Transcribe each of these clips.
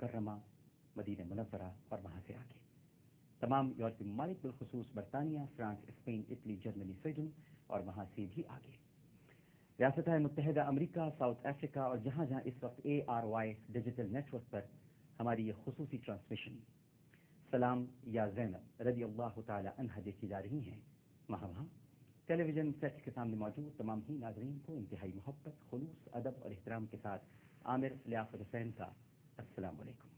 مکرمہ، مدینہ منورہ اور وہاں سے آگے تمام یورپی ممالک، بالخصوص برطانیہ، France, Spain, Italy, Germany, Sweden اور وہاں سے بھی آگے ریاستہائے متحدہ امریکہ، ساؤتھ افریقہ اور جہاں جہاں اس وقت ARY ڈیجیٹل نیٹ ورک پر ہماری یہ خصوصی ٹرانسمیشن سلام یا زینب رضی اللہ تعالی عنہا دیکھی جا رہی ہیں، وہاں ٹیلی ویژن سیٹ کے سامنے موجود تمام ہی ناظرین کو انتہائی محبت، خلوص، ادب اور احترام کے ساتھ عامر لیاقت حسین کا السلام علیکم۔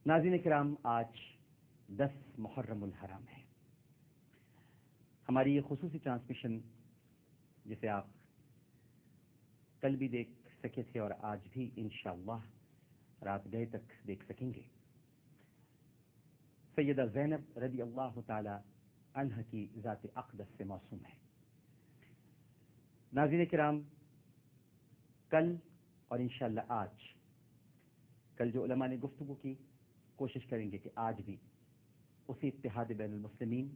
ناظرین کرام، آج 10 محرم الحرام ہے۔ ہماری یہ خصوصی ٹرانسمیشن جسے آپ کل بھی دیکھ سکے تھے اور آج بھی انشاءاللہ رات گئے تک دیکھ سکیں گے، سیدہ زینب رضی اللہ تعالی عنہ کی ذات اقدس سے موسوم ہے۔ ناظرین کرام، کل اور انشاءاللہ آج، کل جو علماء نے گفتگو کی، کوشش کریں گے کہ آج بھی اسی اتحاد بین المسلمین،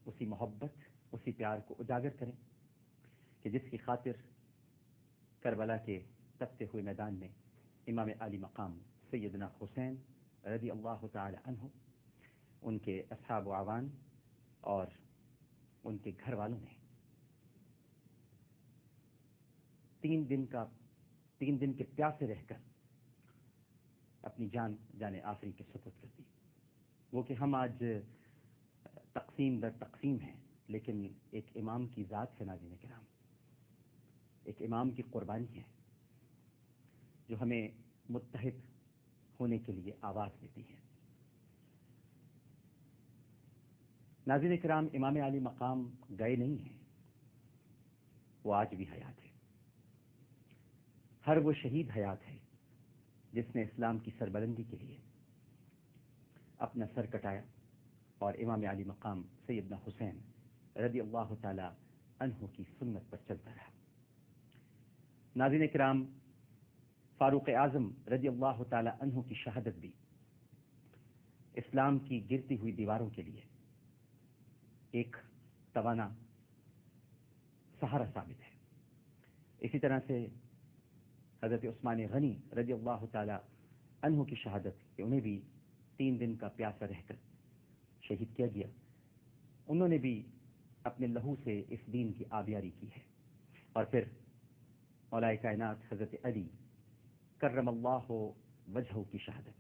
اسی محبت، اسی پیار کو اجاگر کریں کہ جس کی خاطر کربلا کے تپتے ہوئے میدان میں امام عالی مقام سیدنا حسین رضی اللہ تعالی عنہ، ان کے اصحاب و اعوان اور ان کے گھر والوں نے 3 دن کے پیاسے رہ کر اپنی جان آخری کے سپرد کر دی۔ وہ کہ ہم آج تقسیم در تقسیم ہیں، لیکن ایک امام کی ذات ہے ناظرین کرام، ایک امام کی قربانی ہے جو ہمیں متحد ہونے کے لیے آواز دیتی ہے۔ ناظرین کرام، امام علی مقام گئے نہیں ہیں، وہ آج بھی حیات ہے۔ ہر وہ شہید حیات ہے جس نے اسلام کی سربلندی کے لیے اپنا سر کٹایا اور امام علی مقام سیدنا حسین رضی اللہ تعالی عنہ کی سنت پر چلتا رہا۔ ناظرین کرام، فاروق اعظم رضی اللہ تعالی عنہ کی شہادت بھی اسلام کی گرتی ہوئی دیواروں کے لیے ایک توانا سہارا ثابت ہے۔ اسی طرح سے حضرت عثمان غنی رضی اللہ تعالی عنہ کی شہادت کہ انہیں بھی 3 دن کا پیاسا رہ کر شہید کیا گیا، انہوں نے بھی اپنے لہو سے اس دین کی آبیاری کی ہے۔ اور پھر مولا کائنات حضرت علی کرم اللہ وجہہ کی شہادت،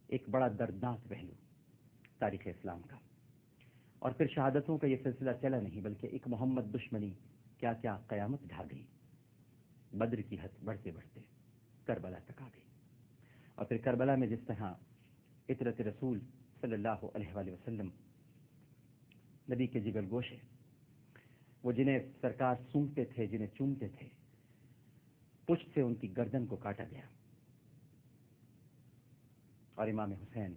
ایک بڑا دردناک پہلو تاریخ اسلام کا۔ اور پھر شہادتوں کا یہ سلسلہ چلا نہیں، بلکہ ایک محمد دشمنی کیا کیا قیامت ڈھا گئی، بدر کی حد بڑھتے بڑھتے کربلا تک آ گئی۔ اور پھر کربلا میں جس طرح عطرت رسول صلی اللہ علیہ وآلہ وسلم نبی کے جگر گوشے، وہ جنہیں سرکار سونگتے تھے، جنہیں چومتے تھے، پشت سے ان کی گردن کو کاٹا گیا اور امام حسین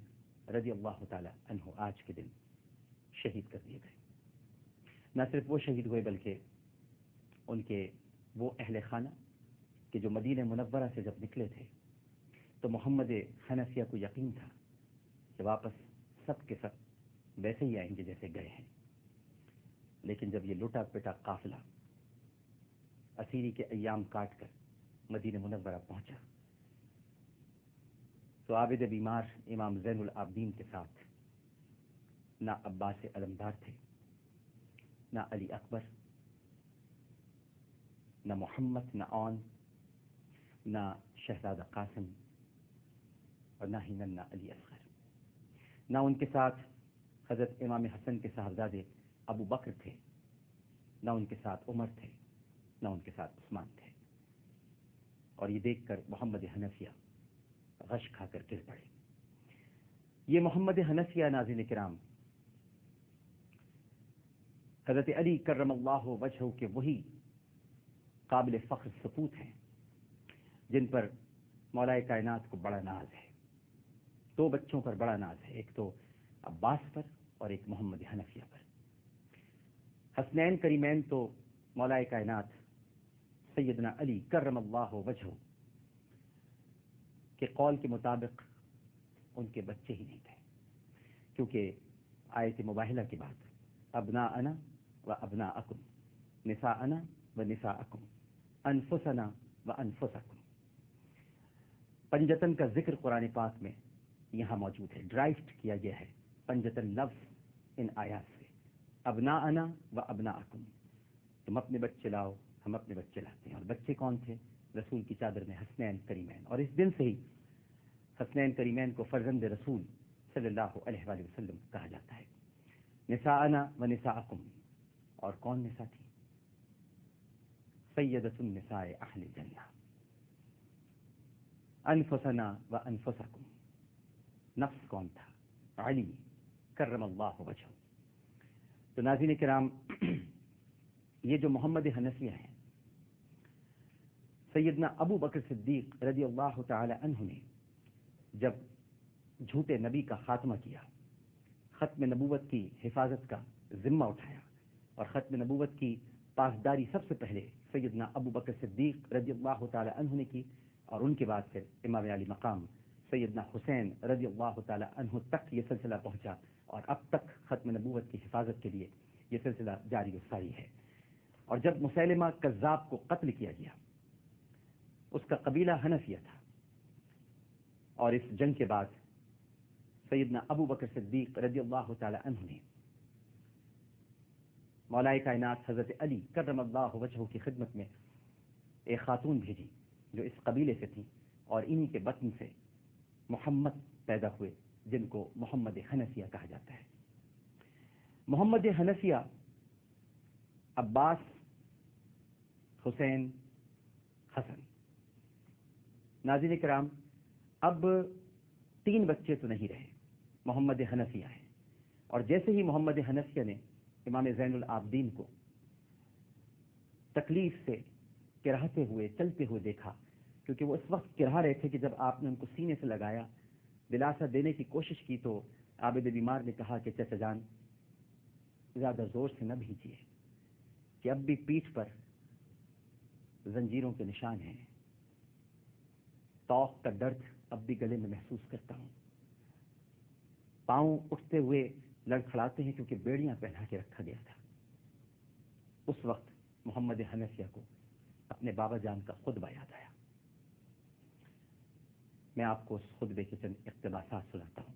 رضی اللہ تعالی عنہ آج کے دن شہید کر دیے گئے۔ نہ صرف وہ شہید ہوئے بلکہ ان کے وہ اہل خانہ کہ جو مدینہ منورہ سے جب نکلے تھے تو محمد حنفیہ کو یقین تھا کہ واپس سب کے سب ویسے ہی آئیں گے جیسے گئے ہیں، لیکن جب یہ لٹا پٹا قافلہ اسیری کے ایام کاٹ کر مدینہ منورہ پہنچا تو عابد بیمار امام زین العابدین کے ساتھ نہ عباس علمدار تھے، نہ علی اکبر، نہ محمد، نہ اون، نہ شہزادہ قاسم اور نہ ہی ننا علی اصغر، نہ ان کے ساتھ حضرت امام حسن کے صاحبزادے ابو بکر تھے، نہ ان کے ساتھ عمر تھے، نہ ان کے ساتھ عثمان تھے۔ اور یہ دیکھ کر محمد حنفیہ غش کھا کر گر پڑے۔ یہ محمد حنفیہ ناظرین کرام حضرت علی کرم اللہ وجہہ کے وہی قابل فخر سپوت ہیں جن پر مولا کائنات کو بڑا ناز ہے۔ 2 بچوں پر بڑا ناز ہے، ایک تو عباس پر اور ایک محمد حنفیہ پر۔ حسنین کریمین تو مولا کائنات سیدنا علی کرم اللہ وجہہ کے قول کے مطابق ان کے بچے ہی نہیں تھے، کیونکہ آیت مباہلہ کے بعد ابناءنا و ابناءکم، نساءنا و نساءکم، انفسنا و انفسکم، پنجتن کا ذکر قرآن پاک میں یہاں موجود ہے، ڈرائیوڈ کیا گیا ہے پنجتن لفظ ان آیات سے، ابناءنا و ابناءکم، تم اپنے بچے لاؤ، ہم اپنے بچے لاتے ہیں۔ اور بچے کون تھے؟ رسول کی چادر میں حسنین کریمین، اور اس دن سے ہی حسنین کریمین کو فرزند رسول صلی اللہ علیہ وآلہ وسلم کہا جاتا ہے۔ نساءنا و نساءکم، اور کون نساء تھی؟ سیدۃ النساء اہل الجنہ، انفسنا و انفسکم، نفس کون تھا؟ علی کرم اللہ وجہہ۔ تو ناظرین کرام، یہ جو محمد حنفیہ ہیں، سیدنا ابو بکر صدیق رضی اللہ تعالی عنہ نے جب جھوٹے نبی کا خاتمہ کیا، ختم نبوت کی حفاظت کا ذمہ اٹھایا، اور ختم نبوت کی پاسداری سب سے پہلے سیدنا ابو بکر صدیق رضی اللہ تعالی عنہ نے کی، اور ان کے بعد پھر امام علی مقام سیدنا حسین رضی اللہ تعالی عنہ تک یہ سلسلہ پہنچا، اور اب تک ختم نبوت کی حفاظت کے لیے یہ سلسلہ جاری و ساری ہے۔ اور جب مسیلمہ کذاب کو قتل کیا گیا، اس کا قبیلہ حنفیہ تھا، اور اس جنگ کے بعد سیدنا ابو بکر صدیق رضی اللہ تعالی عنہ نے مولا کائنات حضرت علی کرم اللہ وجہہ کی خدمت میں ایک خاتون بھیجی جو اس قبیلے سے تھی، اور انہی کے بطن سے محمد پیدا ہوئے، جن کو محمد حنفیہ کہا جاتا ہے۔ محمد حنفیہ عباس، حسین، حسن۔ ناظرین کرام، اب 3 بچے تو نہیں رہے، محمد حنفیہ ہیں، اور جیسے ہی محمد حنفیہ نے امام زین العابدین کو تکلیف سے کرہتے ہوئے چلتے ہوئے دیکھا، کیونکہ وہ اس وقت کرہا رہے تھے کہ جب آپ نے ان کو سینے سے لگایا، دلاسا دینے کی کوشش کی، تو عابد بیمار نے کہا کہ چچا جان زیادہ زور سے نہ بھیجیے، کہ اب بھی پیٹھ پر زنجیروں کے نشان ہیں، توق کا درد اب بھی گلے میں محسوس کرتا ہوں، پاؤں اٹھتے ہوئے لڑکھڑاتے ہیں کیونکہ بیڑیاں پہنا کے رکھا گیا تھا۔ اس وقت محمد حنفیہ کو اپنے بابا جان کا خطبہ یاد آیا۔ میں آپ کو اس خطبے کے چند اقتباسات سناتا ہوں۔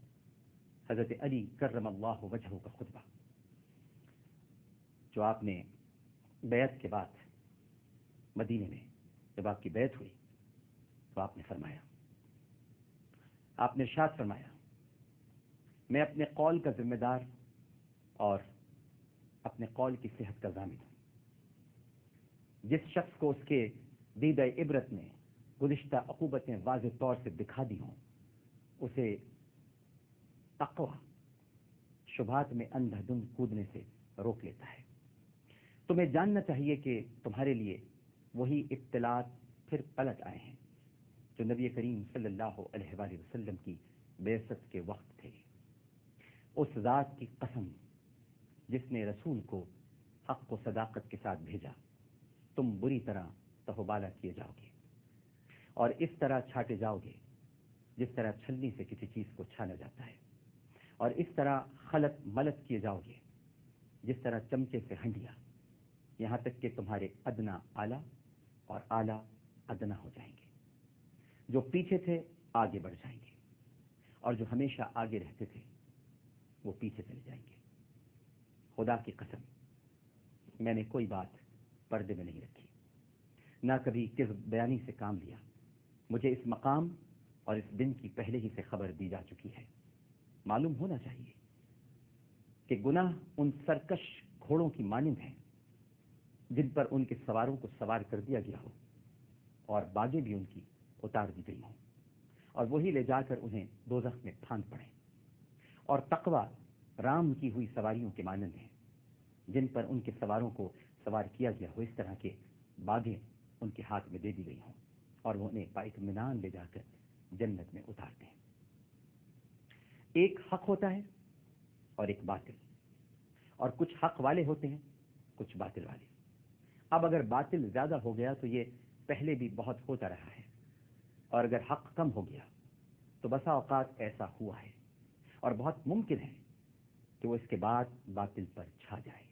حضرت علی کرم اللہ وجہہ کا خطبہ، جو آپ نے بیعت کے بعد مدینے میں جب آپ کی بیعت ہوئی تو آپ نے فرمایا، آپ نے ارشاد فرمایا، میں اپنے قول کا ذمہ دار اور اپنے قول کی صحت کا ضامن ہوں۔ جس شخص کو اس کے دیدہ عبرت نے گزشتہ عقوبتیں واضح طور سے دکھا دی ہوں، اسے تقوی شبہات میں اندھا دھند کودنے سے روک لیتا ہے۔ تمہیں جاننا چاہیے کہ تمہارے لیے وہی اطلاعات پھر پلٹ آئے ہیں جو نبی کریم صلی اللہ علیہ وآلہ وسلم کی بعثت کے وقت تھے۔ اس ذات کی قسم جس نے رسول کو حق و صداقت کے ساتھ بھیجا، تم بری طرح تہوبالا کیے جاؤ گے، اور اس طرح چھاٹے جاؤ گے جس طرح چھلنی سے کسی چیز کو چھانا جاتا ہے، اور اس طرح خلط ملط کیے جاؤ گے جس طرح چمچے سے ہنڈیا، یہاں تک کہ تمہارے ادنا اعلیٰ اور اعلیٰ ادنا ہو جائیں گے۔ جو پیچھے تھے آگے بڑھ جائیں گے، اور جو ہمیشہ آگے رہتے تھے وہ پیچھے چلے جائیں گے۔ خدا کی قسم، میں نے کوئی بات پردے میں نہیں رکھی، نہ کبھی کذب بیانی سے کام لیا۔ مجھے اس مقام اور اس دن کی پہلے ہی سے خبر دی جا چکی ہے۔ معلوم ہونا چاہیے کہ گناہ ان سرکش گھوڑوں کی مانند ہیں جن پر ان کے سواروں کو سوار کر دیا گیا ہو، اور باگیں بھی ان کی اتار دی گئی ہوں، اور وہی لے جا کر انہیں دوزخ میں پھاند پڑیں۔ اور تقوی رام کی ہوئی سواریوں کے مانند ہیں جن پر ان کے سواروں کو سوار کیا گیا ہو، اس طرح کے باغیں ان کے ہاتھ میں دے دی گئی ہوں، اور وہ انہیں بااطمینان لے جا کر جنت میں اتارتے ہیں۔ ایک حق ہوتا ہے اور ایک باطل، اور کچھ حق والے ہوتے ہیں، کچھ باطل والے۔ اب اگر باطل زیادہ ہو گیا تو یہ پہلے بھی بہت ہوتا رہا ہے، اور اگر حق کم ہو گیا تو بسا اوقات ایسا ہوا ہے، اور بہت ممکن ہے کہ وہ اس کے بعد باطل پر چھا جائے۔